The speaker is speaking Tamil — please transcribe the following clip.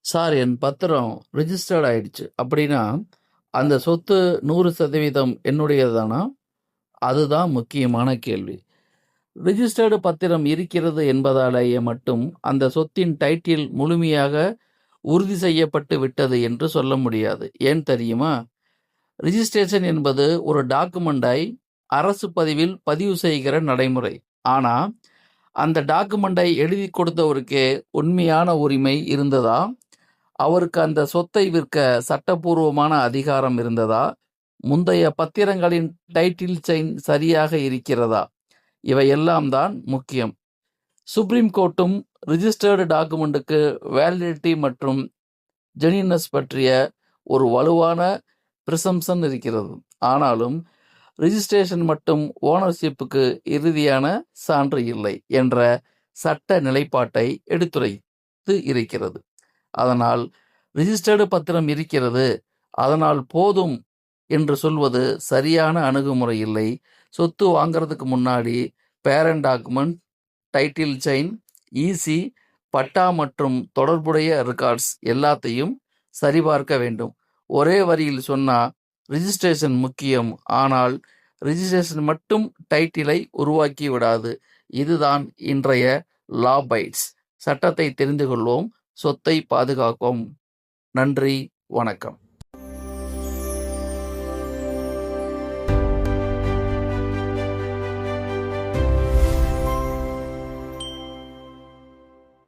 சார் என் பத்திரம் ரிஜிஸ்டர்ட் ஆயிடுச்சு அப்படின்னா அந்த சொத்து 100% என்னுடையதானா? அதுதான் முக்கியமான கேள்வி. ரிஜிஸ்டர்டு பத்திரம் இருக்கிறது என்பதாலேயே மட்டும் அந்த சொத்தின் டைட்டில் முழுமையாக உறுதி செய்யப்பட்டு விட்டது என்று சொல்ல முடியாது. ஏன் தெரியுமா? ரிஜிஸ்ட்ரேஷன் என்பது ஒரு டாக்குமெண்டை அரசு பதிவில் பதிவு செய்கிற நடைமுறை. ஆனா அந்த டாக்குமெண்டை எழுதி கொடுத்தவருக்கே உண்மையான உரிமை இருந்ததா? அவருக்கு அந்த சொத்தை விற்க சட்டபூர்வமான அதிகாரம் இருந்ததா? முந்தைய பத்திரங்களின் டைட்டில் செயின் சரியாக இருக்கிறதா? இவையெல்லாம் தான் முக்கியம். சுப்ரீம் கோர்ட்டும் ரிஜிஸ்டர்டு டாக்குமெண்ட்டுக்கு வேலிடிட்டி மற்றும் ஜெனியூனஸ் பற்றிய ஒரு வலுவான பிரிசம்ப்ஷன் இருக்கிறது. ஆனாலும் ரிஜிஸ்ட்ரேஷன் மட்டும் ஓனர்ஷிப்புக்கு இறுதியான சான்று இல்லை என்ற சட்ட நிலைப்பாட்டை எடுத்துரைத்து இருக்கிறது. அதனால் ரிஜிஸ்டர்டு பத்திரம் இருக்கிறது, அதனால் போதும் என்று சொல்வது சரியான அணுகுமுறை இல்லை. சொத்து வாங்கிறதுக்கு முன்னாடி parent document, title chain, EC, patta மற்றும் தொடர்புடைய ரெக்கார்ட்ஸ் எல்லாத்தையும் சரிபார்க்க வேண்டும். ஒரே வரியில் சொன்னா ரிஜிஸ்ட்ரேஷன் முக்கியம், ஆனால் ரிஜிஸ்ட்ரேஷன் மட்டும் டைட்டிலை உருவாக்கி விடாது. இதுதான் இன்றைய லா பைட்ஸ். சட்டத்தை தெரிந்து கொள்வோம், சொத்தை பாதுகாப்போம். நன்றி, வணக்கம்.